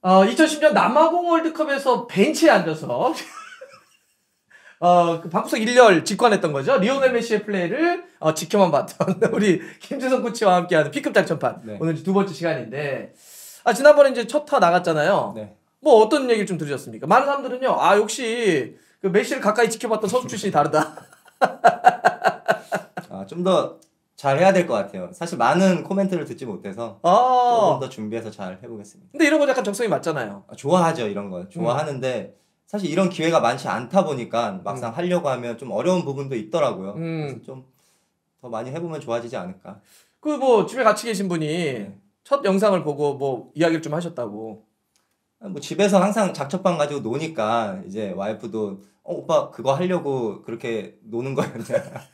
2010년 남아공 월드컵에서 벤치에 앉아서 그 방구석 1열 직관했던 거죠. 리오넬 메시의 플레이를 지켜만 봤던 우리 김주성 코치와 함께하는 B급 작전판. 네. 오늘 두 번째 시간인데 지난번에 이제 첫 타 나갔잖아요. 네. 뭐 어떤 얘기를 좀 들으셨습니까? 많은 사람들은요. 역시 그 메시를 가까이 지켜봤던 선수 출신이 다르다. 좀 더 잘해야 될 것 같아요. 사실 많은 코멘트를 듣지 못해서 조금 더 준비해서 잘 해보겠습니다. 근데 이런 거 약간 적성이 맞잖아요. 좋아하죠, 이런 거. 좋아하는데 사실 이런 기회가 많지 않다 보니까 막상 하려고 하면 좀 어려운 부분도 있더라고요. 그래서 좀 더 많이 해보면 좋아지지 않을까. 그 뭐 집에 같이 계신 분이 첫 영상을 보고 뭐 이야기를 좀 하셨다고. 뭐 집에서 항상 작전판 가지고 노니까 이제 와이프도 오빠 그거 하려고 그렇게 노는 거였냐.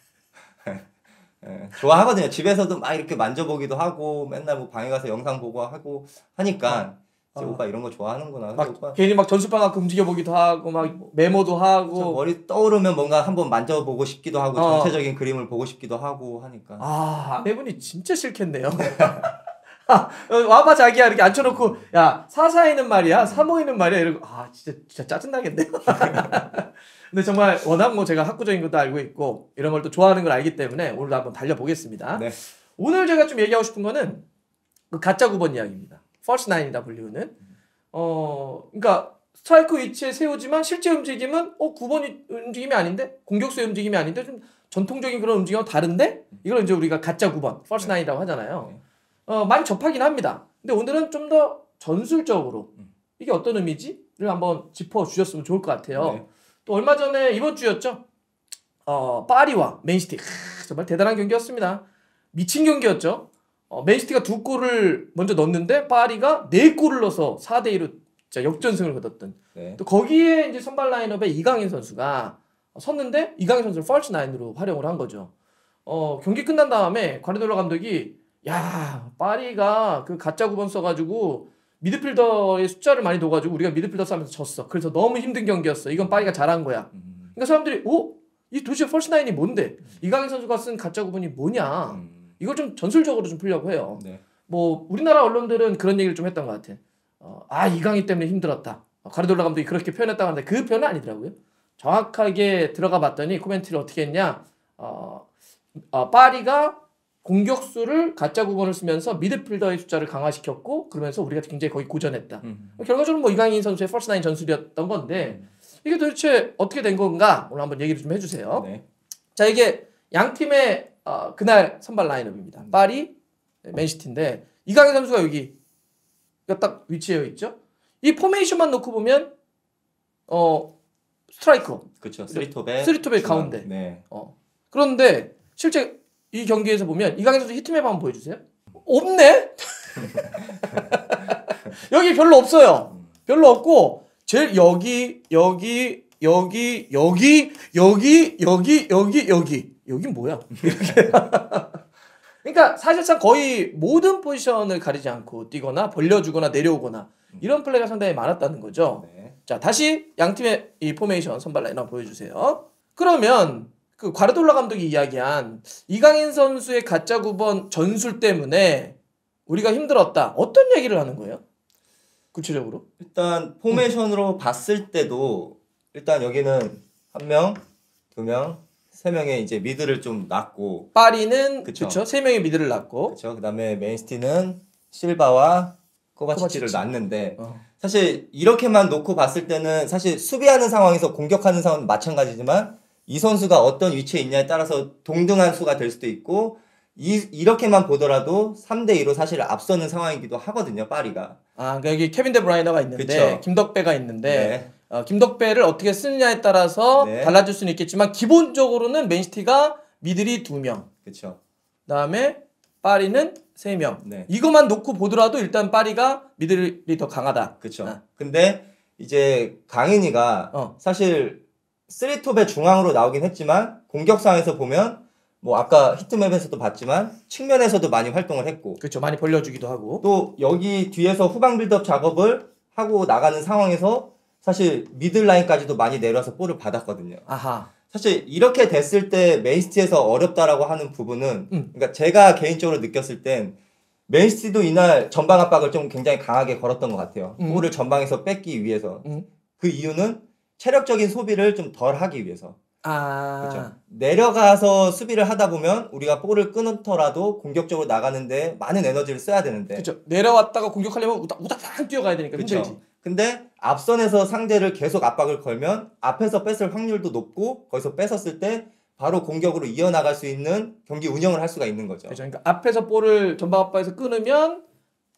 좋아하거든요. 집에서도 막 이렇게 만져보기도 하고 맨날 뭐 방에 가서 영상 보고 하고 하니까 이제 오빠 이런 거 좋아하는구나. 막 오빠 괜히 막 전술판 갖고 움직여보기도 하고 막 메모도 하고. 머리 떠오르면 뭔가 한번 만져보고 싶기도 하고 전체적인 그림을 보고 싶기도 하고 하니까. 아내분이 진짜 싫겠네요. 와봐 자기야 이렇게 앉혀놓고 야 4-4에는 말이야 3-5에는 말이야 이러고 진짜 짜증나겠네요. 근데 정말 워낙 뭐 제가 학구적인 것도 알고 있고 이런 걸 또 좋아하는 걸 알기 때문에 오늘도 한번 달려보겠습니다. 네. 오늘 제가 좀 얘기하고 싶은 거는 그 가짜 9번 이야기입니다. False Nine이라 불리우는 그러니까 스트라이크 위치에 세우지만 실제 움직임은 9번이 움직임이 아닌데 공격수의 움직임이 아닌데 좀 전통적인 그런 움직임과 다른데 이걸 이제 우리가 가짜 9번 False Nine이라고 하잖아요. 많이 접하긴 합니다. 근데 오늘은 좀 더 전술적으로 이게 어떤 의미지를 한번 짚어주셨으면 좋을 것 같아요. 네. 또 얼마 전에 이번 주였죠. 파리와 맨시티 정말 대단한 경기였습니다. 미친 경기였죠. 맨시티가 2골을 먼저 넣었는데 파리가 4골을 넣어서 4대2로 진짜 역전승을 거뒀던. 또 거기에 이제 선발 라인업에 이강인 선수가 섰는데 이강인 선수를 false nine으로 활용을 한 거죠. 경기 끝난 다음에 과르디올라 감독이 야 파리가 그 가짜 9번 써가지고 미드필더의 숫자를 많이 둬가지고 우리가 미드필더 싸움에서 졌어. 그래서 너무 힘든 경기였어. 이건 파리가 잘한 거야. 그러니까 사람들이 이 도대체 false nine이 뭔데? 이강인 선수가 쓴 가짜 9번이 뭐냐? 이걸 좀 전술적으로 좀 풀려고 해요. 뭐 우리나라 언론들은 그런 얘기를 좀 했던 것 같아. 이강인 때문에 힘들었다. 과르디올라 감독이 그렇게 표현했다고 하는데 그 표현은 아니더라고요. 정확하게 들어가 봤더니 코멘트를 어떻게 했냐? 파리가 공격수를 가짜 9번을 쓰면서 미드필더의 숫자를 강화시켰고 그러면서 우리가 굉장히 거의 고전했다. 결과적으로 뭐 이강인 선수의 false nine 전술이었던 건데 이게 도대체 어떻게 된 건가? 오늘 한번 얘기를 좀 해주세요. 자 이게 양 팀의 그날 선발 라인업입니다. 파리, 맨시티인데 이강인 선수가 여기 딱 위치해 있죠. 이 포메이션만 놓고 보면 스트라이커. 그렇죠. 쓰리톱의 가운데. 그런데 실제 이 경기에서 보면 이강인 선수 히트맵 한번 보여주세요. 없네? 여기 별로 없어요. 별로 없고 제일 여기 뭐야? 그러니까 사실상 거의 모든 포지션을 가리지 않고 뛰거나 벌려주거나 내려오거나 이런 플레이가 상당히 많았다는 거죠. 자 다시 양 팀의 이 포메이션 선발 라인업 보여주세요. 그러면 그 과르디올라 감독이 이야기한 이강인 선수의 가짜 9번 전술 때문에 우리가 힘들었다. 어떤 얘기를 하는 거예요? 구체적으로? 일단 포메이션으로 봤을 때도 일단 여기는 1명, 2명, 3명의 이제 미드를 좀 놨고 파리는 그쵸 3명의 미드를 놨고 그다음에 맨시티는 실바와 코바치치를 놨는데 사실 이렇게만 놓고 봤을 때는 사실 수비하는 상황에서 공격하는 상황은 마찬가지지만 이 선수가 어떤 위치에 있냐에 따라서 동등한 수가 될 수도 있고 이렇게만 보더라도 3대2로 사실 앞서는 상황이기도 하거든요. 파리가. 그러니까 여기 케빈 데브라이너가 있는데 그쵸. 김덕배가 있는데 김덕배를 어떻게 쓰느냐에 따라서 달라질 수는 있겠지만 기본적으로는 맨시티가 미들이 2명. 그렇죠. 그다음에 파리는 3명. 이것만 놓고 보더라도 일단 파리가 미들이 더 강하다. 그렇죠. 근데 이제 강인이가 사실 3톱의 중앙으로 나오긴 했지만 공격 상황에서 보면 뭐 아까 히트맵에서도 봤지만 측면에서도 많이 활동을 했고 그렇죠. 많이 벌려주기도 하고 또 여기 뒤에서 후방 빌드업 작업을 하고 나가는 상황에서 사실 미들라인까지도 많이 내려와서 볼을 받았거든요. 사실 이렇게 됐을 때 맨시티에서 어렵다라고 하는 부분은 그러니까 제가 개인적으로 느꼈을 땐 맨시티도 이날 전방 압박을 좀 굉장히 강하게 걸었던 것 같아요. 볼을 전방에서 뺏기 위해서. 음. 그 이유는 체력적인 소비를 좀 덜 하기 위해서. 아. 그렇죠. 내려가서 수비를 하다 보면 우리가 볼을 끊더라도 공격적으로 나가는데 많은 에너지를 써야 되는데. 그렇죠. 내려왔다가 공격하려면 우다다닥 뛰어가야 되니까 힘들지. 그렇죠. 근데 앞선에서 상대를 계속 압박을 걸면 앞에서 뺏을 확률도 높고 거기서 뺏었을 때 바로 공격으로 이어나갈 수 있는 경기 운영을 할 수가 있는 거죠. 그렇죠. 그러니까 앞에서 볼을 전방 압박에서 끊으면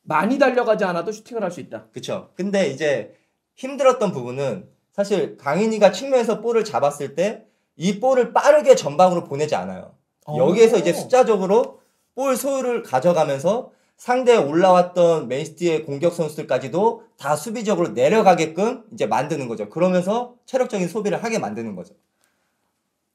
많이 달려가지 않아도 슈팅을 할 수 있다. 그렇죠. 근데 이제 힘들었던 부분은 사실 강인이가 측면에서 볼을 잡았을 때 이 볼을 빠르게 전방으로 보내지 않아요. 여기에서 이제 숫자적으로 볼 소유를 가져가면서 상대에 올라왔던 맨시티의 공격 선수들까지도 다 수비적으로 내려가게끔 이제 만드는 거죠. 그러면서 체력적인 소비를 하게 만드는 거죠.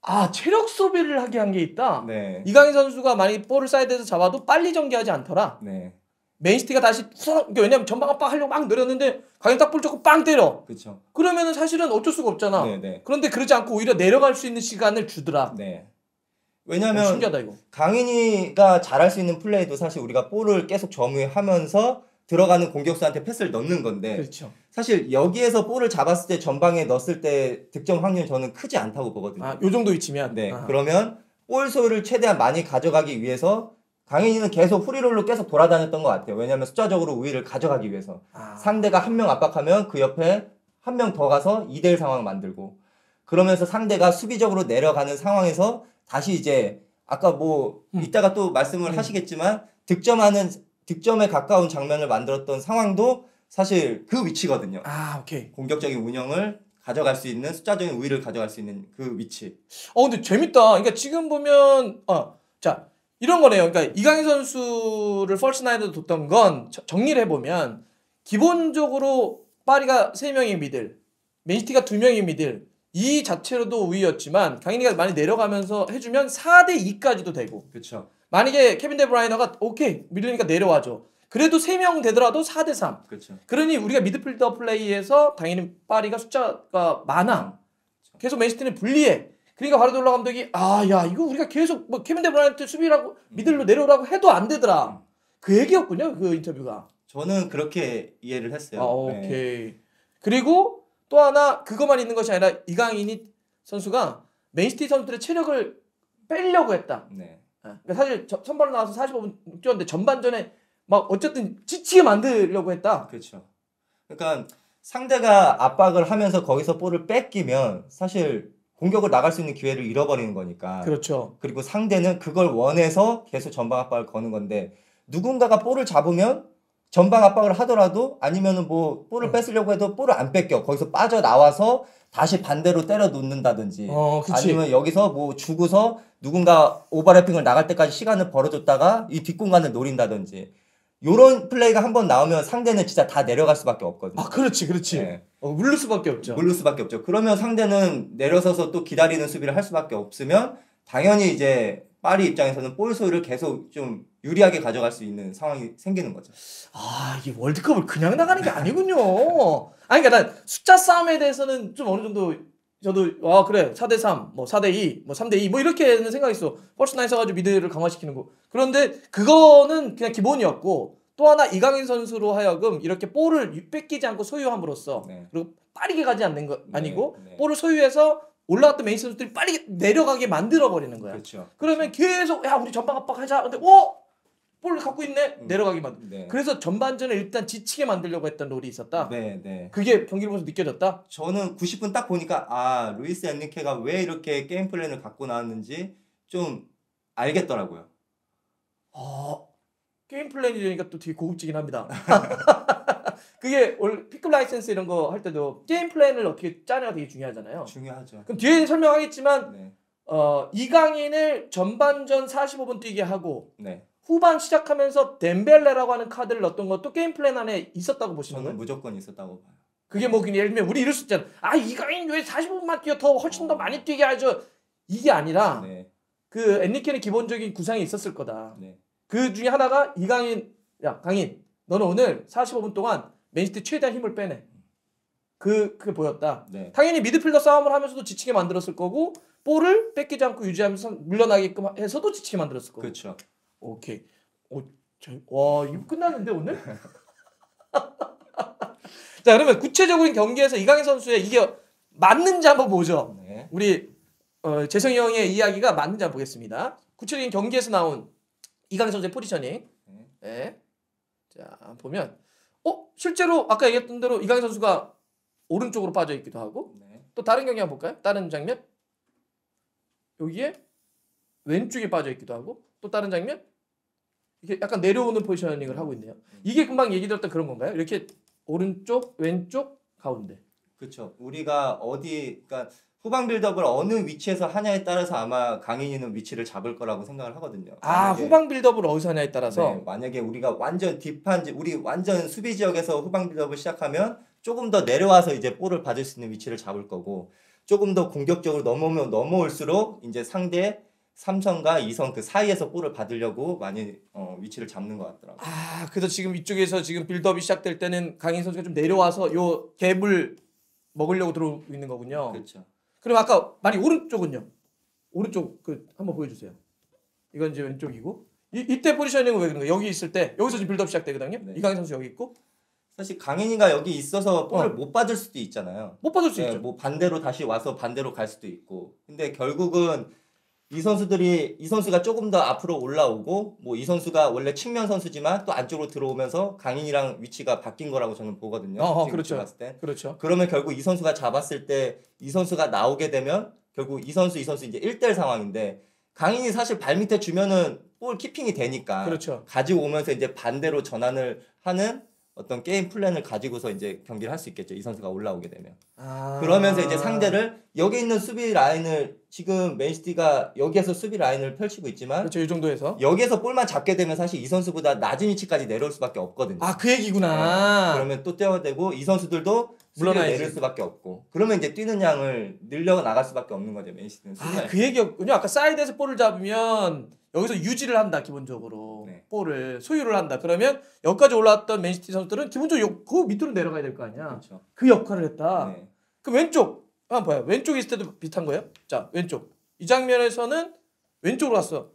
아, 체력 소비를 하게 한 게 있다. 네. 이강인 선수가 만약에 볼을 사이드에서 잡아도 빨리 전개하지 않더라. 네. 맨시티가 다시 그러니까 왜냐면 전방 압박 하려고 막 내렸는데 강인 딱 볼 잡고 빵 때려. 그렇죠. 그러면은 사실은 어쩔 수가 없잖아. 네네. 그런데 그러지 않고 오히려 내려갈 수 있는 시간을 주더라. 네. 왜냐면 신기하다 이거. 강인이가 잘할 수 있는 플레이도 사실 우리가 볼을 계속 점유하면서 들어가는 공격수한테 패스를 넣는 건데 그렇죠. 사실 여기에서 볼을 잡았을 때 전방에 넣었을 때 득점 확률 저는 크지 않다고 보거든요. 아, 요 정도 위치면. 네. 아하. 그러면 볼 소유를 최대한 많이 가져가기 위해서 강인이는 계속 프리롤로 계속 돌아다녔던 것 같아요. 왜냐하면 숫자적으로 우위를 가져가기 위해서. 아. 상대가 한 명 압박하면 그 옆에 한 명 더 가서 2대1 상황을 만들고 그러면서 상대가 수비적으로 내려가는 상황에서 다시 이제 아까 뭐 이따가 또 말씀을 하시겠지만 득점에 가까운 장면을 만들었던 상황도 사실 그 위치거든요. 아, 오케이. 공격적인 운영을 가져갈 수 있는 숫자적인 우위를 가져갈 수 있는 그 위치. 근데 재밌다. 그러니까 지금 보면 자, 이런 거네요. 그러니까 이강인 선수를 펄스 나인으로 뒀던 건 정리를 해보면 기본적으로 파리가 3명의 미들, 맨시티가 2명의 미들 이 자체로도 우위였지만 강인이가 많이 내려가면서 해주면 4대2까지도 되고 그렇죠. 만약에 케빈 데브라이너가 오케이 밀리니까 내려와줘. 그래도 3명 되더라도 4대3. 그렇죠. 그러니 우리가 미드필더 플레이에서 당연히 파리가 숫자가 많아. 계속 맨시티는 불리해. 그러니까 가르디올라 감독이 야 이거 우리가 계속 뭐 케빈 데브라이너한테 수비라고 미들로 내려오라고 해도 안 되더라. 그 얘기였군요. 그 인터뷰가. 저는 그렇게 이해를 했어요. 오케이. 네. 그리고 또 하나 그것만 있는 것이 아니라 이강인이 선수가 맨시티 선수들의 체력을 빼려고 했다. 네. 그러니까 사실 선발로 나와서 45분 뛰었는데 전반전에 막 어쨌든 지치게 만들려고 했다. 그렇죠. 그러니까 상대가 압박을 하면서 거기서 볼을 뺏기면 사실 공격을 나갈 수 있는 기회를 잃어버리는 거니까. 그렇죠. 그리고 상대는 그걸 원해서 계속 전방 압박을 거는 건데 누군가가 볼을 잡으면 전방 압박을 하더라도 아니면은 뭐 볼을 뺏으려고 해도 볼을 안 뺏겨. 거기서 빠져나와서 다시 반대로 때려 놓는다든지 그치. 아니면 여기서 뭐 주고서 누군가 오버래핑을 나갈 때까지 시간을 벌어줬다가 이 뒷공간을 노린다든지 요런 플레이가 한번 나오면 상대는 진짜 다 내려갈 수밖에 없거든요. 그렇지. 네. 물릴 수밖에 없죠. 물릴 수밖에 없죠. 그러면 상대는 내려서서 또 기다리는 수비를 할 수밖에 없으면 당연히 이제 파리 입장에서는 볼 소유를 계속 좀 유리하게 가져갈 수 있는 상황이 생기는 거죠. 이게 월드컵을 그냥 나가는 게 아니군요. 그러니까 난 숫자 싸움에 대해서는 좀 어느 정도 저도 그래 4대3 뭐 4대2 뭐 3대2 뭐 이렇게는 생각했어. 펄스 나인 써가지고 미드를 강화시키는 거. 그런데 그거는 그냥 기본이었고 또 하나 이강인 선수로 하여금 이렇게 볼을 뺏기지 않고 소유함으로써 네. 그리고 빠르게 가지 않는 거 아니고 네. 볼을 소유해서 올라갔던 메인 선수들이 빨리 내려가게 만들어 버리는 거야. 그렇죠. 그러면 계속 야 우리 전방 압박하자. 근데 볼을 갖고 있네. 내려가게 만들. 네. 그래서 전반전에 일단 지치게 만들려고 했던 롤이 있었다. 네. 그게 경기를 보면서 느껴졌다. 저는 90분 딱 보니까 루이스 엔리케가 왜 이렇게 게임 플랜을 갖고 나왔는지 좀 알겠더라고요. 게임 플랜이니까 또 되게 고급지긴 합니다. 그게 원래 피클 라이센스 이런 거 할 때도 게임 플랜을 어떻게 짜냐가 되게 중요하잖아요. 중요하죠. 그럼 뒤에 설명하겠지만 네. 이강인을 전반전 45분 뛰게 하고 네. 후반 시작하면서 덴벨레라고 하는 카드를 넣었던 것도 게임 플랜 안에 있었다고 보시는 저는 거예요? 무조건 있었다고 봐요. 그게 뭐 그냥 예를 들면 우리 이럴 수 있잖아. 이강인 왜 45분만 뛰어 더 훨씬 더 많이 뛰게 하죠. 이게 아니라 네. 그 엔리케는 기본적인 구상이 있었을 거다. 네. 그 중에 하나가 이강인, 야 강인, 너는 오늘 45분 동안 맨시티 최대한 힘을 빼내. 그게 보였다. 네. 당연히 미드필더 싸움을 하면서도 지치게 만들었을 거고 볼을 뺏기지 않고 유지하면서 물러나게끔 해서도 지치게 만들었을 거고. 그렇죠. 오케이. 와 이거 끝났는데 오늘? 자 그러면 구체적인 경기에서 이강인 선수의 이게 맞는지 한번 보죠. 네. 우리 재성이 형의 이야기가 맞는지 한번 보겠습니다. 구체적인 경기에서 나온 이강인 선수의 포지셔닝. 네. 자 보면 실제로 아까 얘기했던 대로 이강인 선수가 오른쪽으로 빠져 있기도 하고 네. 또 다른 경기 한번 볼까요? 다른 장면. 여기에 왼쪽에 빠져 있기도 하고 또 다른 장면. 이게 약간 내려오는 포지셔닝을 하고 있네요. 이게 금방 얘기 드렸던 그런 건가요? 이렇게 오른쪽, 왼쪽, 가운데. 그렇죠. 우리가 그러니까 후방 빌드업을 어느 위치에서 하냐에 따라서 아마 강인이는 위치를 잡을 거라고 생각을 하거든요. 아, 후방 빌드업을 어디서 하냐에 따라서. 네, 만약에 우리가 완전 우리 완전 수비 지역에서 후방 빌드업을 시작하면 조금 더 내려와서 이제 볼을 받을 수 있는 위치를 잡을 거고 조금 더 공격적으로 넘어올수록 이제 상대 3선과 2선 그 사이에서 볼을 받으려고 많이 위치를 잡는 것 같더라고요. 아, 그래서 지금 이쪽에서 지금 빌드업이 시작될 때는 강인 선수가 좀 내려와서 요 갭을 먹으려고 들어오고 있는 거군요. 그렇죠. 그럼 아까 많이 오른쪽은요? 오른쪽 한번 보여주세요. 이건 이제 왼쪽이고 이때 포지셔닝은 왜 그런 거예요? 여기 있을 때 여기서 지금 빌드업 시작되거든요. 네. 이강인 선수 여기 있고 사실 강인이가 여기 있어서 볼을 못 받을 수도 있잖아요. 못 받을 수 있죠. 뭐 반대로 다시 와서 반대로 갈 수도 있고. 근데 결국은 이 선수가 조금 더 앞으로 올라오고 뭐 이 선수가 원래 측면 선수지만 또 안쪽으로 들어오면서 강인이랑 위치가 바뀐 거라고 저는 보거든요. 지금 그렇죠. 봤을 때. 그렇죠. 그러면 결국 이 선수가 잡았을 때 이 선수가 나오게 되면 결국 이 선수 이제 1대1 상황인데 강인이 사실 발밑에 주면은 볼 키핑이 되니까 그렇죠. 가지고 오면서 이제 반대로 전환을 하는 어떤 게임 플랜을 가지고서 이제 경기를 할 수 있겠죠. 이 선수가 올라오게 되면. 그러면서 이제 상대를 여기 있는 수비 라인을 지금 맨시티가 여기에서 수비 라인을 펼치고 있지만 그렇죠. 이 정도에서 여기에서 볼만 잡게 되면 사실 이 선수보다 낮은 위치까지 내려올 수밖에 없거든요. 아, 그 얘기구나. 그러면 또 뛰어대고 이 선수들도 수비를 물러나야지. 내릴 수밖에 없고 그러면 이제 뛰는 양을 늘려 나갈 수밖에 없는 거죠. 맨시티는. 아, 그 얘기였군요. 아까 사이드에서 볼을 잡으면 여기서 유지를 한다 기본적으로. 네. 볼을 소유를 한다. 그러면 여기까지 올라왔던 맨시티 선수들은 기본적으로 그 밑으로 내려가야 될 거 아니야. 그렇죠. 그 역할을 했다. 네. 그럼 왼쪽 한번 봐요. 왼쪽에 있을 때도 비슷한 거예요. 자, 왼쪽. 이 장면에서는 왼쪽으로 갔어.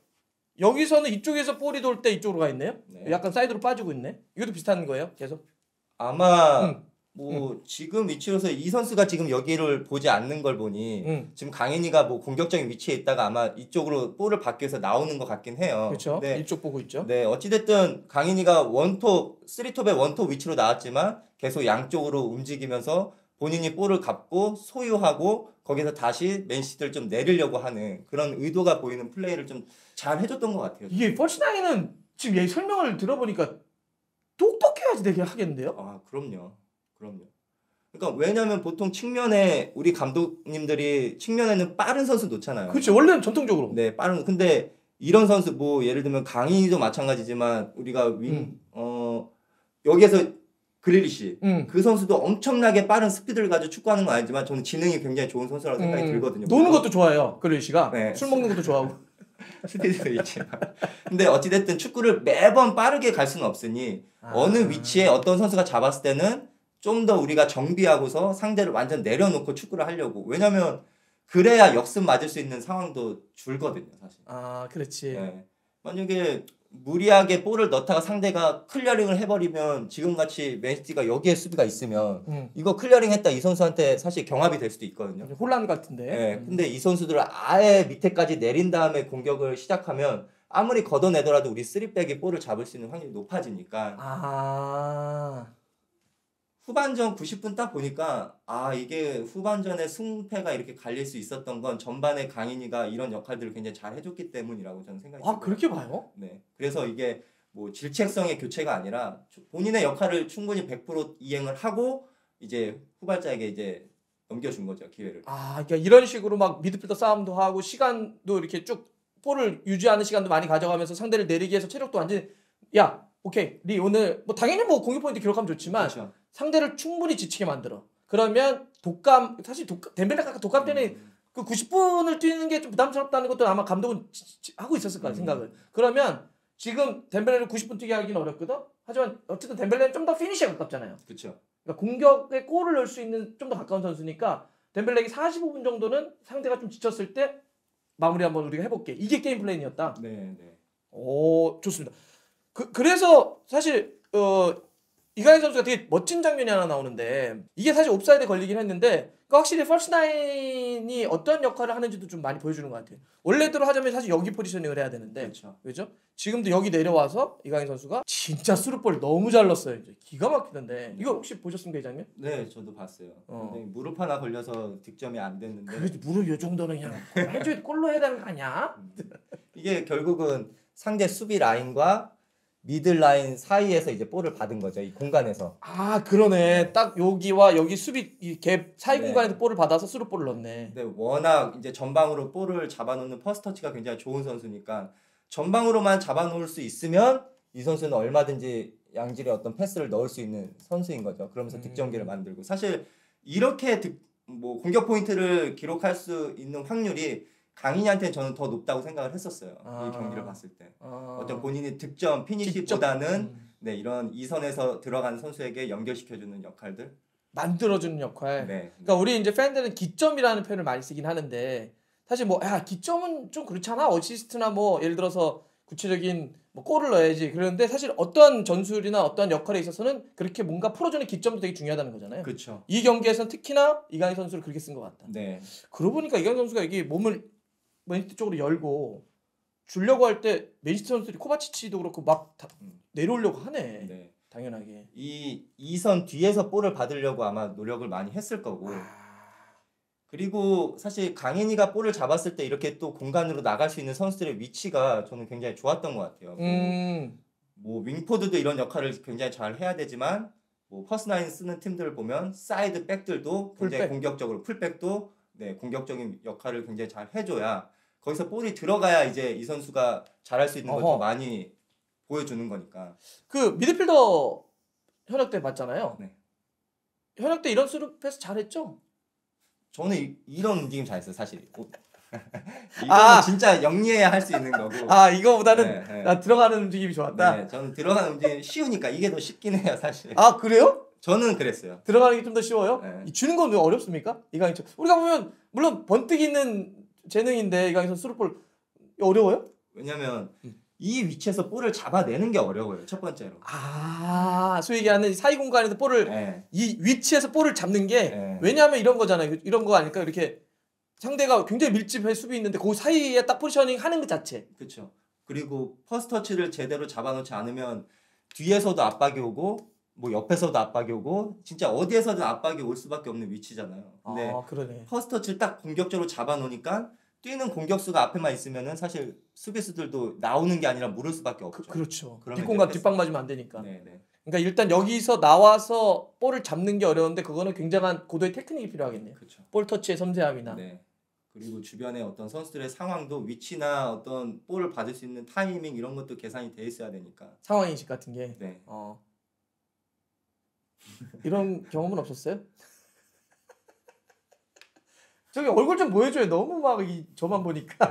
여기서는 이쪽에서 볼이 돌 때 이쪽으로 가 있네요. 네. 약간 사이드로 빠지고 있네. 이것도 비슷한 거예요. 계속. 아마 지금 위치로서 이 선수가 지금 여기를 보지 않는 걸 보니 지금 강인이가 뭐 공격적인 위치에 있다가 아마 이쪽으로 볼을 받기 위해서 나오는 것 같긴 해요. 그렇죠. 네. 이쪽 보고 있죠. 네, 어찌됐든 강인이가 쓰리톱의 원톱 위치로 나왔지만 계속 양쪽으로 움직이면서 본인이 볼을 갖고 소유하고 거기서 다시 맨시티를 좀 내리려고 하는 그런 의도가 보이는 플레이를 좀 잘 해줬던 것 같아요. 이게 펄시나이는 지금 얘 설명을 들어보니까 똑똑해야지 되게 하겠는데요. 아, 그럼요. 그러니까 왜냐면 보통 측면에 우리 감독님들이 측면에는 빠른 선수 놓잖아요. 그렇죠. 원래는 전통적으로. 네, 근데 이런 선수 뭐 예를 들면 강인이도 마찬가지지만 우리가 여기에서 그릴리시 그 선수도 엄청나게 빠른 스피드를 가지고 축구하는 건 아니지만 저는 지능이 굉장히 좋은 선수라고 생각이 들거든요. 노는 것도 좋아해요. 그릴리시가. 네. 술 먹는 것도 좋아하고. 스피드도 있지만. 근데 어찌됐든 축구를 매번 빠르게 갈 수는 없으니 어느 위치에 어떤 선수가 잡았을 때는 좀 더 우리가 정비하고서 상대를 완전 내려놓고 축구를 하려고. 왜냐면 그래야 역습 맞을 수 있는 상황도 줄거든요, 사실. 아, 그렇지. 네. 만약에 무리하게 볼을 넣다가 상대가 클리어링을 해버리면 지금같이 맨시티가 여기에 수비가 있으면 이거 클리어링 했다 이 선수한테 사실 경합이 될 수도 있거든요. 혼란 같은데. 네. 근데 이 선수들을 아예 밑에까지 내린 다음에 공격을 시작하면 아무리 걷어내더라도 우리 3백이 볼을 잡을 수 있는 확률이 높아지니까 후반전 90분 딱 보니까 이게 후반전에 승패가 이렇게 갈릴 수 있었던 건 전반에 강인이가 이런 역할들을 굉장히 잘 해줬기 때문이라고 저는 생각이 들어요. 그렇게 봐요? 네. 그래서 이게 뭐 질책성의 교체가 아니라 본인의 역할을 충분히 100% 이행을 하고 이제 후발자에게 이제 넘겨준 거죠, 기회를. 그러니까 이런 식으로 막 미드필더 싸움도 하고 시간도 이렇게 쭉 볼을 유지하는 시간도 많이 가져가면서 상대를 내리기 위해서 체력도 완전히 오케이. 리 오늘 뭐 당연히 뭐 공격 포인트 기록하면 좋지만 그렇죠. 상대를 충분히 지치게 만들어. 그러면 사실 덴벨레가 독감 때문에 그 90분을 뛰는 게 좀 부담스럽다는 것도 아마 감독은 하고 있었을 거야 생각을. 그러면 지금 덴벨레를 90분 뛰게 하기는 어렵거든. 하지만 어쨌든 덴벨레는 좀 더 피니시에 가깝잖아요. 그렇죠. 그러니까 공격에 골을 넣을 수 있는 좀 더 가까운 선수니까 덴벨레에게 45분 정도는 상대가 좀 지쳤을 때 마무리 한번 우리가 해볼게. 이게 게임 플랜이었다. 네. 오, 좋습니다. 그래서 사실 이강인 선수가 되게 멋진 장면이 하나 나오는데 이게 사실 옵사이드에 걸리긴 했는데 확실히 펄스나인이 어떤 역할을 하는지도 좀 많이 보여주는 것 같아요. 원래대로 하자면 사실 여기 포지셔닝을 해야 되는데 그렇죠. 그죠? 지금도 여기 내려와서 이강인 선수가 진짜 수루볼 너무 잘 넣었어요. 이제 기가 막히던데 이거 혹시 보셨습니까 이 장면? 네, 저도 봤어요. 근데 무릎 하나 걸려서 득점이 안 됐는데 그래도 무릎 요 정도는 그냥 해줘야 골로 해야 되는 거 아니야? 이게 결국은 상대 수비 라인과 미들 라인 사이에서 이제 볼을 받은 거죠. 이 공간에서. 아 그러네. 딱 여기와 여기 수비 이 갭 사이 네. 공간에서 볼을 받아서 수루볼을 넣네. 근데 워낙 이제 전방으로 볼을 잡아놓는 퍼스트 터치가 굉장히 좋은 선수니까 전방으로만 잡아놓을 수 있으면 이 선수는 얼마든지 양질의 어떤 패스를 넣을 수 있는 선수인 거죠. 그러면서 득점기를 만들고 사실 이렇게 뭐 공격 포인트를 기록할 수 있는 확률이 강인이한테는 저는 더 높다고 생각을 했었어요. 이 경기를 봤을 때. 어떤 본인이 득점 피니시보다는 네, 이런 이선에서 들어가는 선수에게 연결시켜주는 역할들 만들어주는 역할. 네. 그러니까 우리 이제 팬들은 기점이라는 표현을 많이 쓰긴 하는데 사실 뭐 야 기점은 좀 그렇잖아. 어시스트나 뭐 예를 들어서 구체적인 뭐 골을 넣어야지. 그런데 사실 어떠한 전술이나 어떠한 역할에 있어서는 그렇게 뭔가 풀어주는 기점도 되게 중요하다는 거잖아요. 그렇죠. 이 경기에서는 특히나 이강인 선수를 그렇게 쓴 것 같다. 네. 그러고 보니까 이강인 선수가 여기 몸을 맨시티 쪽으로 열고 주려고 할 때 맨시티 선수들이 코바치치도 그렇고 막 내려오려고 하네. 네. 당연하게. 이 이선 뒤에서 볼을 받으려고 아마 노력을 많이 했을 거고 그리고 사실 강인이가 볼을 잡았을 때 이렇게 또 공간으로 나갈 수 있는 선수들의 위치가 저는 굉장히 좋았던 것 같아요. 뭐 윙포드도 이런 역할을 굉장히 잘 해야 되지만 뭐 퍼스나인 쓰는 팀들을 보면 사이드 백들도 굉장히 풀백. 공격적으로 풀백도 네, 공격적인 역할을 굉장히 잘 해줘야 거기서 볼이 들어가야 이제 이 선수가 잘할 수 있는 걸 더 어허. 많이 보여주는 거니까. 그 미드필더 현역 때 봤잖아요. 네. 현역 때 이런 스루 패스 잘했죠? 저는 이런 움직임 잘했어요 사실. 이거는 아! 진짜 영리해야 할 수 있는 거고. 아 이거보다는 네, 네. 나 들어가는 움직임이 좋았다. 네, 저는 들어가는 움직임 쉬우니까 이게 더 쉽긴 해요 사실. 아 그래요? 저는 그랬어요. 들어가는 게 좀 더 쉬워요? 네. 이 주는 건 왜 어렵습니까? 이강인처럼 우리가 보면 물론 번뜩 있는 재능인데 이강인 선수 스루볼 어려워요? 왜냐면 이 위치에서 볼을 잡아내는 게 어려워요 첫 번째로. 아 소위 얘기하는 사이 공간에서 볼을 네. 이 위치에서 볼을 잡는 게 네. 왜냐하면 이런 거잖아요. 이런 거 아닐까? 이렇게 상대가 굉장히 밀집해 수비 있는데 그 사이에 딱 포지셔닝 하는 것 자체. 그렇죠. 그리고 퍼스트 터치를 제대로 잡아놓지 않으면 뒤에서도 압박이 오고 뭐 옆에서도 압박이 오고 진짜 어디에서든 압박이 올 수밖에 없는 위치잖아요. 근데 아 그러네. 퍼스트 터치를 딱 공격적으로 잡아놓으니까 뛰는 공격수가 앞에만 있으면은 사실 수비수들도 나오는 게 아니라 물을 수밖에 없죠. 그렇죠. 그러면 뒷공간 이제 뒷방 맞으면 안 되니까. 네네. 그러니까 일단 여기서 나와서 볼을 잡는 게 어려운데 그거는 굉장한 고도의 테크닉이 필요하겠네요. 그렇죠. 볼 터치의 섬세함이나. 네. 그리고 주변에 어떤 선수들의 상황도 위치나 어떤 볼을 받을 수 있는 타이밍 이런 것도 계산이 돼 있어야 되니까. 상황 인식 같은 게. 네. 이런 경험은 없었어요? 저기 얼굴 좀 보여줘요. 너무 막 저만 보니까.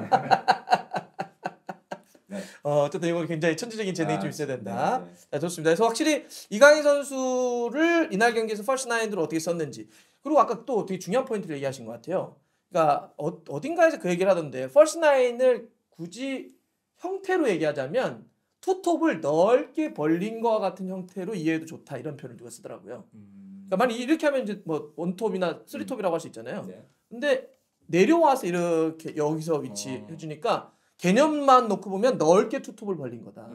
네. 어쨌든 이거 굉장히 천재적인 재능이 좀 있어야 된다. 네, 네. 자, 좋습니다. 그래서 확실히 이강인 선수를 이날 경기에서 퍼스트 나인으로 어떻게 썼는지 그리고 아까 또 되게 중요한 포인트를 얘기하신 것 같아요. 그러니까 어딘가에서 그 얘기를 하던데 퍼스트 나인을 굳이 형태로 얘기하자면 투톱을 넓게 벌린 것과 같은 형태로 이해해도 좋다 이런 표현을 누가 쓰더라고요. 그러니까 만약 이렇게 하면 이제 뭐 원톱이나 쓰리톱이라고 할 수 있잖아요. 네. 근데 내려와서 이렇게 여기서 위치해 주니까 개념만 놓고 보면 넓게 투톱을 벌린 거다.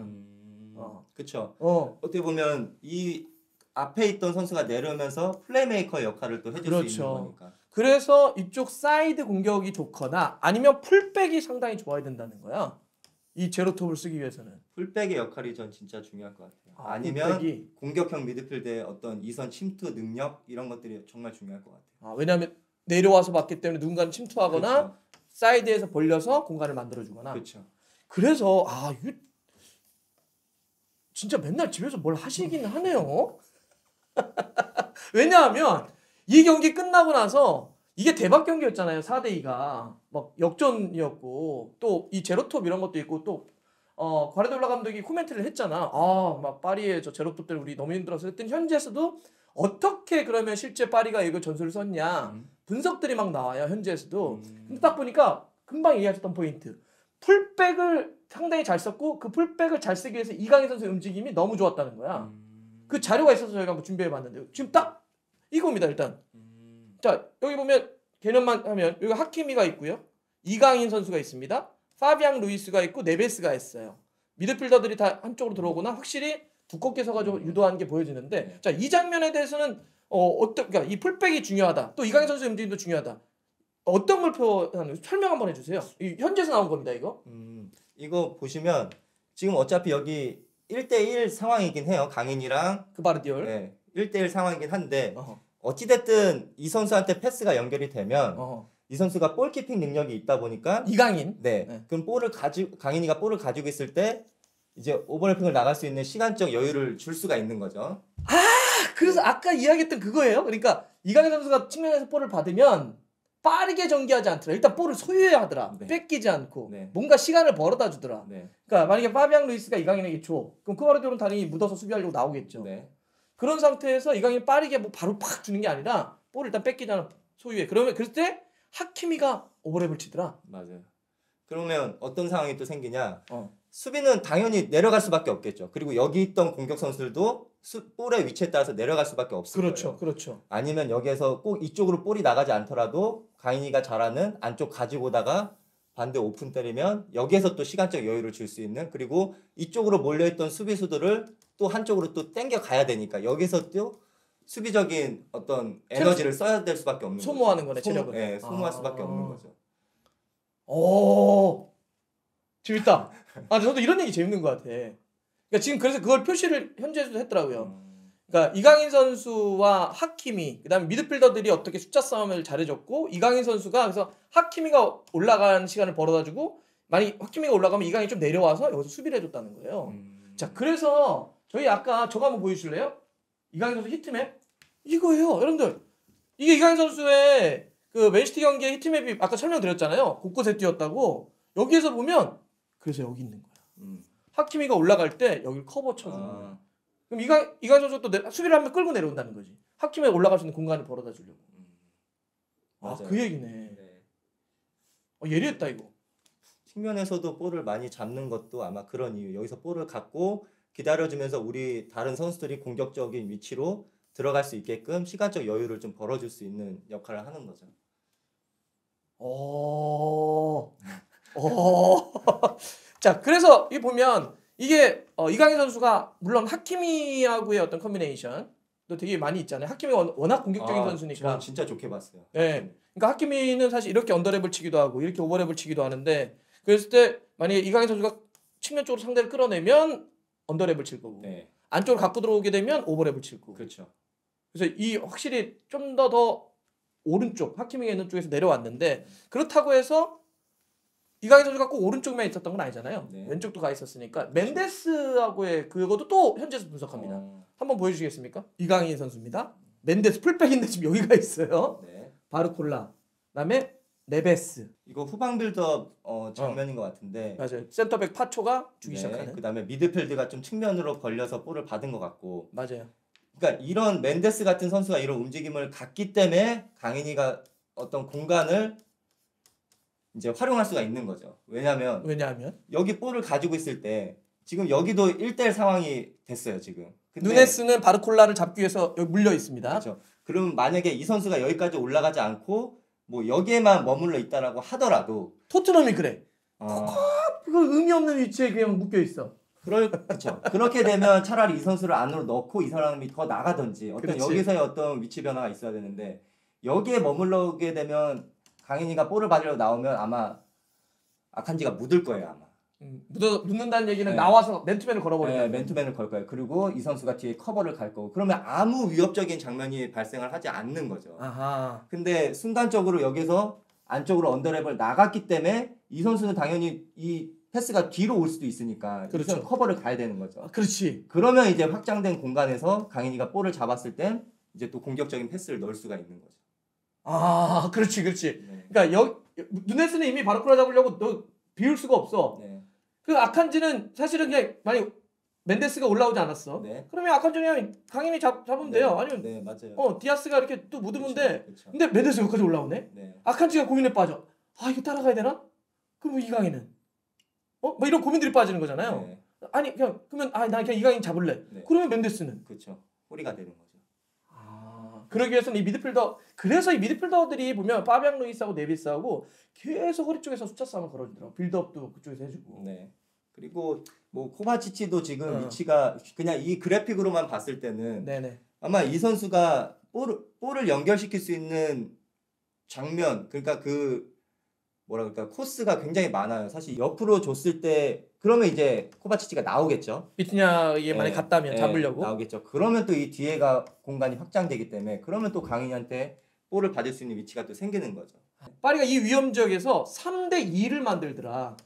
그렇죠. 어. 어떻게 보면 이 앞에 있던 선수가 내려오면서 플레이메이커 역할을 또 해줄 수 그렇죠. 있는 거니까. 그래서 이쪽 사이드 공격이 좋거나 아니면 풀백이 상당히 좋아야 된다는 거야. 이 제로톱을 쓰기 위해서는. 풀백의 역할이 전 진짜 중요할 것 같아요. 아, 아니면 풀백이? 공격형 미드필드의 어떤 이선 침투 능력 이런 것들이 정말 중요할 것 같아요. 아, 왜냐하면 내려와서 봤기 때문에 누군가는 침투하거나 그렇죠. 사이드에서 벌려서 공간을 만들어주거나. 그렇죠. 그래서 이거 진짜 맨날 집에서 뭘 하시긴 하네요. 왜냐하면 이 경기 끝나고 나서 이게 대박 경기였잖아요. 4대2가 막 역전이었고 또 이 제로톱 이런 것도 있고 또 과르디올라 감독이 코멘트를 했잖아. 막 파리의 저 제로톱 때문에 우리 너무 힘들어서 했더니 현지에서도 어떻게 그러면 실제 파리가 이걸 전술을 썼냐 분석들이 막 나와요. 현지에서도. 근데 딱 보니까 금방 얘기하셨던 포인트. 풀백을 상당히 잘 썼고 그 풀백을 잘 쓰기 위해서 이강인 선수의 움직임이 너무 좋았다는 거야. 그 자료가 있어서 저희가 한번 준비해봤는데 지금 딱 이겁니다 일단. 자 여기 보면 개념만 하면 여기 하키미가 있고요. 이강인 선수가 있습니다. 파비앙 루이스가 있고 네베스가 있어요. 미드필더들이 다 한쪽으로 들어오거나 확실히 두껍게 서가지고 유도하는 게 보여지는데 자 이 장면에 대해서는 그러니까 이 풀백이 중요하다. 또 이강인 선수의 움직임도 중요하다. 어떤 걸 표현하는 설명 한번 해주세요. 이 현지에서 나온 겁니다 이거. 이거 보시면 지금 어차피 여기 1대1 상황이긴 해요. 강인이랑 그바르디올. 네, 1대1 상황이긴 한데 어찌됐든 이 선수한테 패스가 연결이 되면 이 선수가 볼키핑 능력이 있다 보니까 이강인. 네. 그럼 강인이가 볼을 가지고 있을 때 이제 오버래핑을 나갈 수 있는 시간적 여유를 줄 수가 있는 거죠. 그래서 아까 이야기했던 그거예요. 그러니까 이강인 선수가 측면에서 볼을 받으면 빠르게 전개하지 않더라. 일단 볼을 소유해야 하더라. 네. 뺏기지 않고 네. 뭔가 시간을 벌어다 주더라. 네. 그러니까 만약에 파비앙 루이스가 이강인에게 줘. 그럼 그바르디올은 당연히 묻어서 수비하려고 나오겠죠. 네. 그런 상태에서 이강인이 빠르게 뭐 바로 팍 주는 게 아니라 볼을 일단 뺏기잖아. 소유해. 그러면 그럴 때 하키미가 오버랩을 치더라. 맞아요. 그러면 어떤 상황이 또 생기냐? 수비는 당연히 내려갈 수밖에 없겠죠. 그리고 여기 있던 공격 선수들도 볼의 위치에 따라서 내려갈 수밖에 없을 그렇죠. 거예요. 그렇죠. 아니면 여기에서 꼭 이쪽으로 볼이 나가지 않더라도 강인이가 잘하는 안쪽 가지고 오다가 반대 오픈 때리면 여기에서 또 시간적 여유를 줄 수 있는 그리고 이쪽으로 몰려있던 수비수들을 또 한쪽으로 또 땡겨 가야 되니까 여기서 또 수비적인 어떤 에너지를 써야 될 수밖에 없는 소모하는 거네 체력을. 네, 소모할 수밖에 없는 거죠. 오 재밌다. 저도 이런 얘기 재밌는 것 같아. 그러니까 지금 그래서 그걸 표시를 현지에서도 했더라고요. 그러니까 이강인 선수와 하키미 그다음에 미드필더들이 어떻게 숫자 싸움을 잘해줬고 이강인 선수가 그래서 하키미가 올라가는 시간을 벌어다주고 만약 하키미가 올라가면 이강인이 좀 내려와서 여기서 수비를 해줬다는 거예요. 자 그래서 저희 아까 저거 한번 보여주실래요? 이강인 선수 히트맵 이거예요 여러분들. 이게 이강인 선수의 그 맨시티 경기의 히트맵이 아까 설명드렸잖아요. 곳곳에 뛰었다고. 여기에서 보면 그래서 여기 있는 거야. 하키미가 올라갈 때 여기를 커버 쳐주는 거야. 그럼 이강인 선수가 또 수비를 하면 끌고 내려온다는 거지. 하키미가 올라갈 수 있는 공간을 벌어다 주려고. 그 얘기네. 네. 예리했다 이거. 측면에서도 볼을 많이 잡는 것도 아마 그런 이유. 여기서 볼을 갖고 기다려주면서 우리 다른 선수들이 공격적인 위치로 들어갈 수 있게끔 시간적 여유를 좀 벌어줄 수 있는 역할을 하는 거죠. 자, 그래서 이 보면 이게 이강인 선수가 물론 하키미하고의 어떤 컨비네이션도 되게 많이 있잖아요. 하키미가 워낙 공격적인 선수니까. 저는 진짜 좋게 봤어요. 네. 그러니까 하키미는 사실 이렇게 언더랩을 치기도 하고 이렇게 오버랩을 치기도 하는데 그랬을 때 만약에 이강인 선수가 측면 쪽으로 상대를 끌어내면 언더랩을 칠 거고 네. 안쪽으로 갖고 들어오게 되면 오버랩을 칠 거고. 그렇죠. 그래서 이 확실히 좀 더 오른쪽 하키미가 있는 쪽에서 내려왔는데 그렇다고 해서 이강인 선수가 꼭 오른쪽만 있었던 건 아니잖아요. 네. 왼쪽도 가 있었으니까 멘데스하고의 그것도 또 현지에서 분석합니다. 한번 보여주시겠습니까? 이강인 선수입니다. 멘데스 풀백인데 지금 여기가 있어요. 네. 바르콜라. 그다음에 네베스. 이거 후방 빌드업 장면인 것 같은데. 맞아요. 센터백 파초가 주기 네. 시작하는. 그다음에 미드필드가 좀 측면으로 벌려서 볼을 받은 것 같고. 맞아요. 그러니까 이런 멘데스 같은 선수가 이런 움직임을 갖기 때문에 강인이가 어떤 공간을 이제 활용할 수가 있는 거죠. 왜냐하면 여기 볼을 가지고 있을 때 지금 여기도 1대1 상황이 됐어요 지금. 근데 누네스는 바르콜라를 잡기 위해서 여기 물려 있습니다. 그렇죠. 그럼 만약에 이 선수가 여기까지 올라가지 않고 뭐 여기에만 머물러 있다라고 하더라도 토트넘이 그래. 그거 의미 없는 위치에 그냥 묶여 있어. 그렇죠. 그렇게 되면 차라리 이 선수를 안으로 넣고 이 사람이 더 나가든지 어떤 여기서의 어떤 위치 변화가 있어야 되는데 여기에 머물러게 되면 강인이가 볼을 받으려고 나오면 아마 아칸지가 묻을 거예요 아마. 묻는다는 얘기는 나와서 맨투맨을 걸어버리는 네, 맨투맨을 걸 거예요. 그리고 이 선수가 뒤에 커버를 갈 거고 그러면 아무 위협적인 장면이 발생을 하지 않는 거죠. 아하. 근데 순간적으로 여기서 안쪽으로 언더랩을 나갔기 때문에 이 선수는 당연히 이 패스가 뒤로 올 수도 있으니까 그렇죠. 커버를 가야 되는 거죠. 그렇지. 그러면 이제 확장된 공간에서 강인이가 볼을 잡았을 땐 이제 또 공격적인 패스를 넣을 수가 있는 거죠. 그렇지. 네. 그러니까 누네스는 이미 바르콜라 잡으려고 너 비울 수가 없어. 네. 그 아칸지는 사실은 그냥 만약 멘데스가 올라오지 않았어. 네. 그러면 아칸지는 그냥 강인이 잡으면 돼요. 아니면 네, 맞아요. 디아스가 이렇게 또 묻으면 돼. 그쵸. 근데 멘데스 여기까지 올라오네. 네. 아칸지가 고민에 빠져. 이거 따라가야 되나? 그럼 이강인은 뭐 이런 고민들이 빠지는 거잖아요. 네. 아니 그냥 그러면 나 그냥 이강인 잡을래. 네. 그러면 멘데스는 그렇죠. 호리가 되는 거죠. 그러기 위해서는 이 미드필더 그래서 이 미드필더들이 보면 파비앙 루이스하고 네비스하고 계속 허리 쪽에서 숫자 싸움을 걸어주더라고. 빌드업도 그쪽에서 해주고. 네. 그리고 뭐 코바치치도 지금 어. 위치가 그냥 이 그래픽으로만 봤을 때는 네네. 아마 이 선수가 볼을 연결시킬 수 있는 장면, 그러니까 그 뭐라 그럴까 코스가 굉장히 많아요. 사실 옆으로 줬을 때 그러면 이제 코바치치가 나오겠죠. 비티냐에 만약 갔다면 잡으려고. 나오겠죠. 그러면 또 이 뒤에가 공간이 확장되기 때문에 그러면 또 강인한테 볼을 받을 수 있는 위치가 또 생기는 거죠. 파리가 이 위험 지역에서 3대 2를 만들더라.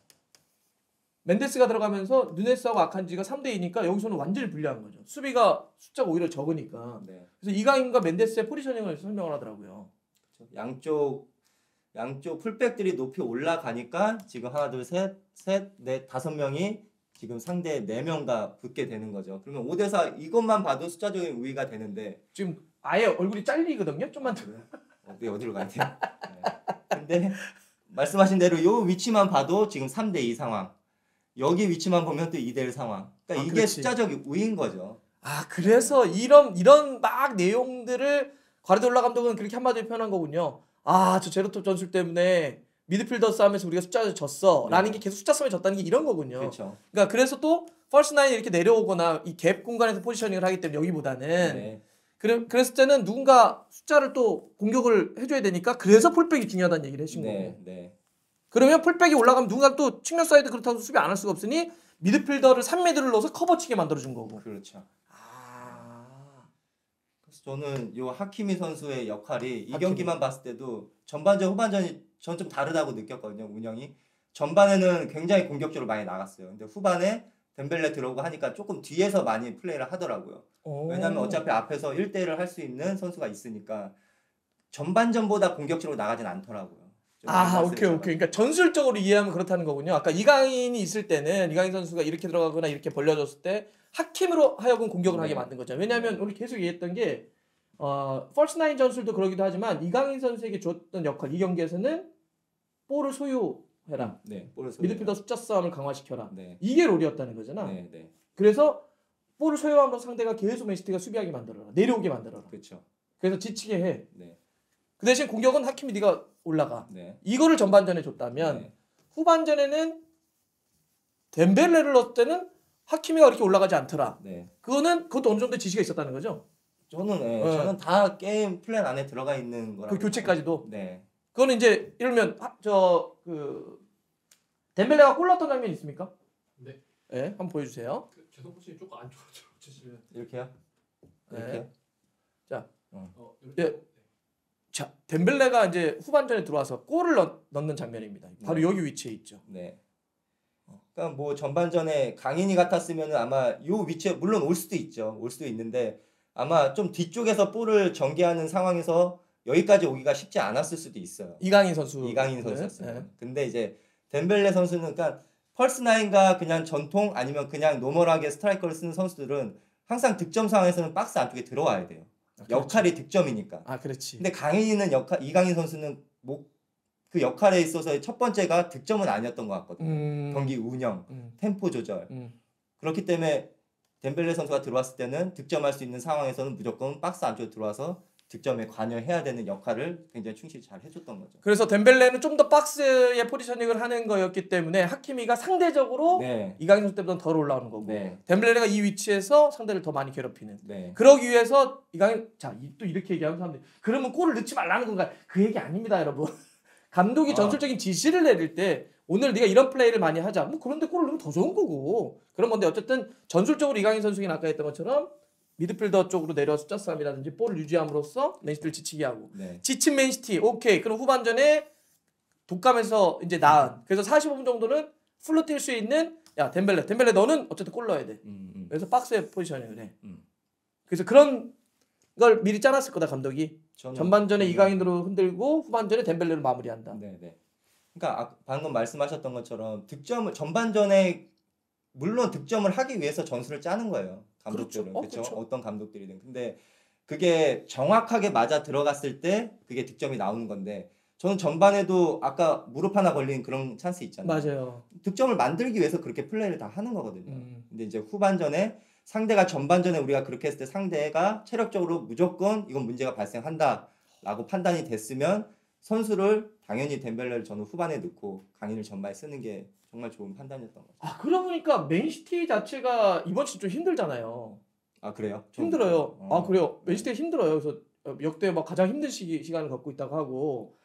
멘데스가 들어가면서 누네스하고 아칸지가 3대 2니까 여기서는 완전히 불리한 거죠. 수비가 숫자가 오히려 적으니까. 네. 그래서 이강인과 멘데스의 포지셔닝을 설명을 하더라고요. 그렇죠. 양쪽 풀백들이 높이 올라가니까 지금 하나 둘셋넷 다섯 명이 지금 상대 4명과 붙게 되는 거죠. 그러면 5대4 이것만 봐도 숫자적인 우위가 되는데 지금 아예 얼굴이 잘리거든요. 좀만 더. 어디로 가야 돼요? 네. 근데 말씀하신 대로 요 위치만 봐도 지금 3대2 상황. 여기 위치만 보면 또 2대1 상황. 그러니까 이게 그렇지. 숫자적 우위인 거죠. 그래서 이런 막 내용들을 과르디올라 감독은 그렇게 한마디로 표현한 거군요. 저 제로톱 전술 때문에 미드필더 싸움에서 우리가 숫자를 졌어. 라는 게 계속 숫자 싸움에 졌다는 게 이런 거군요. 그렇죠. 그러니까 그래서 또 펄스 나인이 이렇게 내려오거나 이 갭 공간에서 포지셔닝을 하기 때문에 여기보다는 네. 그랬을 때는 누군가 숫자를 또 공격을 해줘야 되니까 그래서 풀백이 중요하다는 얘기를 해준 거예요. 네. 그러면 풀백이 올라가면 누군가 또 측면 사이드 그렇다고 수비 안 할 수가 없으니 미드필더를 3미드를 넣어서 커버치게 만들어준 거고. 그렇죠. 그래서 저는 요 하키미 선수의 역할이 이 경기만 봤을 때도 전반전 후반전이 전 좀 다르다고 느꼈거든요. 운영이 전반에는 굉장히 공격적으로 많이 나갔어요. 근데 후반에 덴벨레 들어오고 하니까 조금 뒤에서 많이 플레이를 하더라고요. 왜냐하면 어차피 앞에서 1대1을 할 수 있는 선수가 있으니까 전반전보다 공격적으로 나가진 않더라고요. 오케이. 그러니까 전술적으로 이해하면 그렇다는 거군요. 아까 이강인이 있을 때는 이강인 선수가 이렇게 들어가거나 이렇게 벌려졌을 때 하킴으로 하여금 공격을 하게 만든 거죠. 왜냐하면 우리 계속 얘기했던 게 펄스 나인 전술도 그러기도 하지만 이강인 선수에게 줬던 역할 이 경기에서는 볼을 소유해라. 네, 미드필더 숫자 싸움을 강화시켜라. 네. 이게 롤이었다는 거잖아. 네. 그래서 볼을 소유하면서 상대가 계속 맨시티가 수비하게 만들어라. 내려오게 만들어라. 그렇죠. 그래서 지치게 해. 네. 그 대신 공격은 하킴이 네가 올라가. 네. 이거를 전반전에 줬다면 네. 후반전에는 덴벨레를 넣을 때는 하키미가 그렇게 올라가지 않더라. 네. 그것도 어느 정도 지시가 있었다는 거죠. 저는 다 게임 플랜 안에 들어가 있는 거라고. 그 교체까지도. 네. 그거는 이제 이러면 덴벨레가 골 넣었던 장면 있습니까? 네. 네, 한번 보여주세요. 죄송 혹시 조금 안 좋아져 치시면. 이렇게요? 네. 이렇게요? 예. 자, 덴벨레가 이제 후반전에 들어와서 골을 넣는 장면입니다. 바로 여기 위치에 있죠. 네. 그러니까 뭐 전반전에 강인이 같았으면 아마 요 위치에 물론 올 수도 있죠. 올 수도 있는데 아마 좀 뒤쪽에서 볼을 전개하는 상황에서 여기까지 오기가 쉽지 않았을 수도 있어요. 이강인 선수. 이강인 선수였어요. 네. 근데 이제 덴벨레 선수는 그러니까 펄스 나인과 그냥 전통 아니면 그냥 노멀하게 스트라이커를 쓰는 선수들은 항상 득점 상황에서는 박스 안쪽에 들어와야 돼요. 역할이 득점이니까. 그렇지. 근데 강인이는 이강인 선수는 그 역할에 있어서 첫 번째가 득점은 아니었던 것 같거든요. 경기 운영, 템포 조절. 그렇기 때문에 덴벨레 선수가 들어왔을 때는 득점할 수 있는 상황에서는 무조건 박스 안쪽에 들어와서 득점에 관여해야 되는 역할을 굉장히 충실히 잘 해줬던 거죠. 그래서 덴벨레는 좀 더 박스에 포지셔닝을 하는 거였기 때문에 하키미가 상대적으로 이강인 선수 때보다 덜 올라오는 거고 덴벨레가 이 위치에서 상대를 더 많이 괴롭히는. 그러기 위해서 이강인 또 이렇게 얘기하는 사람들이 그러면 골을 넣지 말라는 건가? 그 얘기 아닙니다, 여러분. 감독이 전술적인 지시를 내릴 때 오늘 네가 이런 플레이를 많이 하자. 뭐 그런데 골을 넣으면 더 좋은 거고 그런 건데 어쨌든 전술적으로 이강인 선수가 아까 했던 것처럼 미드필더 쪽으로 내려와 숫자 싸움이라든지 볼을 유지함으로써 맨시티를 지치게 하고 지친 맨시티 오케이. 그럼 후반전에 독감에서 이제 나은 그래서 45분 정도는 풀로 뛸 수 있는 덴벨레 너는 어쨌든 골 넣어야 돼. 그래서 박스에 포지셔닝을 해. 그래서 그런 걸 미리 짜놨을 거다 감독이. 전반전에 이강인으로 흔들고 후반전에 덴벨레로 마무리한다. 그러니까 방금 말씀하셨던 것처럼 득점을 전반전에 물론 득점을 하기 위해서 전술을 짜는 거예요. 감독들은. 그렇죠? 어떤 감독들이든. 근데 그게 정확하게 맞아 들어갔을 때 그게 득점이 나오는 건데 저는 전반에도 아까 무릎 하나 걸린 그런 찬스 있잖아요. 맞아요. 득점을 만들기 위해서 그렇게 플레이를 다 하는 거거든요. 음. 근데 이제 후반전에 상대가 전반전에 우리가 그렇게 했을 때 상대가 체력적으로 무조건 이건 문제가 발생한다라고 판단이 됐으면 선수를 당연히 덴벨레를 저는 후반에 넣고 강인을 전반에 쓰는 게 정말 좋은 판단이었던 것 같아요. 아 그러고 보니까 맨시티 자체가 이번 시즌 좀 힘들잖아요. 아 그래요? 힘들어요. 어. 아 그래요. 맨시티가 힘들어요. 그래서 역대 막 가장 힘든 시간을 겪고 있다고 하고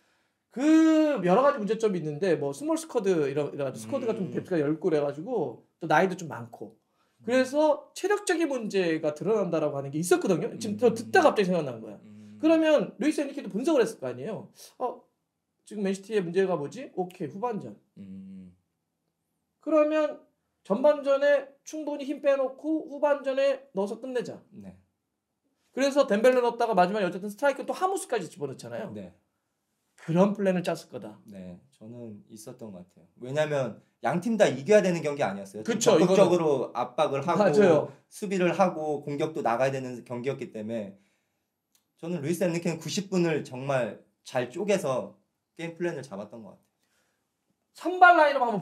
그 여러 가지 문제점이 있는데 뭐 스몰 스쿼드 이래가지고 스쿼드가 좀 뎁스가 얇고 해가지고 또 나이도 좀 많고 그래서 체력적인 문제가 드러난다라고 하는 게 있었거든요. 지금 저 듣다 갑자기 생각나는 거야. 그러면 루이스 엔리케도 분석을 했을 거 아니에요. 지금 맨시티의 문제가 뭐지? 오케이 후반전. 그러면 전반전에 충분히 힘 빼놓고 후반전에 넣어서 끝내자. 네. 그래서 덴벨레 넣었다가 마지막에 어쨌든 스트라이크 또 하무스까지 집어넣잖아요. 네. 그런 플랜을 짰을 거다. 네. 저는 있었던 것 같아요. 왜냐하면 양 팀 다 이겨야 되는 경기 아니었어요. 그쵸, 적극적으로 압박을 하고 맞아요. 수비를 하고 공격도 나가야 되는 경기였기 때문에 저는 루이스 엔리케는 90분을 정말 잘 쪼개서 게임 플랜을 잡았던 것 같아요. 선발 라인업 한번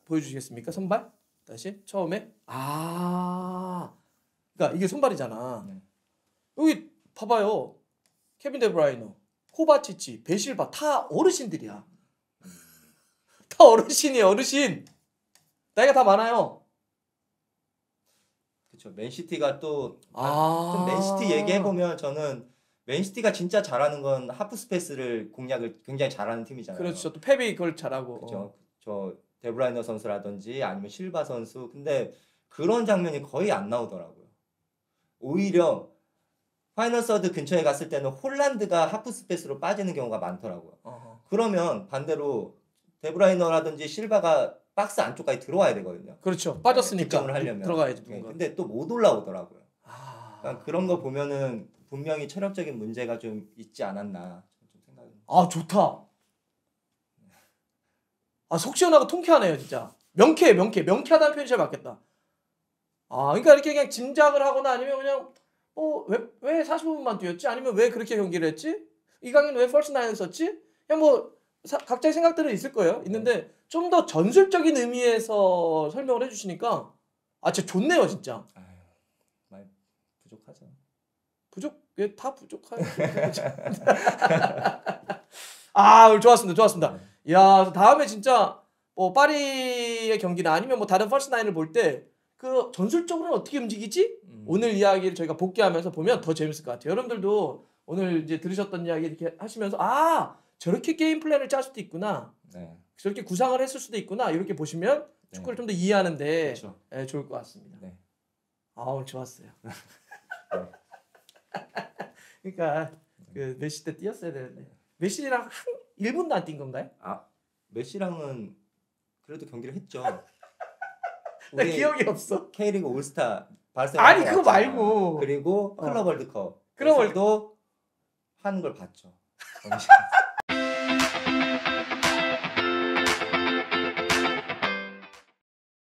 보여주시겠습니까? 선발? 다시 처음에 그러니까 이게 선발이잖아. 네. 여기 봐봐요. 케빈 데브라이너, 코바치치, 베실바 다 어르신들이야. 다 어르신이에요. 어르신. 나이가 다 많아요. 그렇죠. 맨시티가 또 아. 좀 맨시티 얘기해 보면 저는 맨시티가 진짜 잘하는 건 하프 스페이스를 공략을 굉장히 잘하는 팀이잖아요. 그렇죠. 또 펩이 그걸 잘하고. 그렇죠. 저 데브라이너 선수라든지 아니면 실바 선수. 근데 그런 장면이 거의 안 나오더라고요. 오히려 파이널 서드 근처에 갔을 때는 홀란드가 하프 스페이스로 빠지는 경우가 많더라고요. 그러면 반대로 데브라이너라든지 실바가 박스 안쪽까지 들어와야 되거든요. 그렇죠. 빠졌으니까 득점을 하려면. 들어가야지. 네, 누군가. 근데 또 못 올라오더라고요. 아. 그런 거 보면은 분명히 체력적인 문제가 좀 있지 않았나 좀 생각이. 좋다. 속 시원하고 통쾌하네요, 진짜. 명쾌하다는 표현이 잘 맞겠다. 그러니까 이렇게 그냥 짐작을 하거나 아니면 그냥 왜 45분만 뛰었지? 아니면 왜 그렇게 경기를 했지? 이강인 왜 펄스 나인을 썼지? 그냥 뭐 각자의 생각들은 있을 거예요. 있는데 좀 더 전술적인 의미에서 설명을 해주시니까 진짜 좋네요, 진짜. 아유, 많이 부족하죠. 다 부족하죠. 좋았습니다. 야, 다음에 진짜 뭐 파리의 경기나 아니면 뭐 다른 펄스 나인을 볼 때 그 전술적으로는 어떻게 움직이지? 오늘 이야기를 저희가 복귀하면서 보면 더 재밌을 것 같아요. 여러분들도 오늘 이제 들으셨던 이야기 이렇게 하시면서 저렇게 게임 플랜을 짤 수도 있구나. 네. 저렇게 구상을 했을 수도 있구나. 이렇게 보시면 축구를 좀 더 이해하는데 그렇죠. 좋을 것 같습니다. 네. 오늘 좋았어요. 그러니까 그 메시 때 뛰었어야 되는데 메시랑 한 1분도 안 뛴 건가요? 메시랑은 그래도 경기를 했죠. 나 기억이 없어. K리그 올스타 바르셀로나 그거 말고. 그리고 클럽 월드컵 클럽 그래도 하는 걸 봤죠.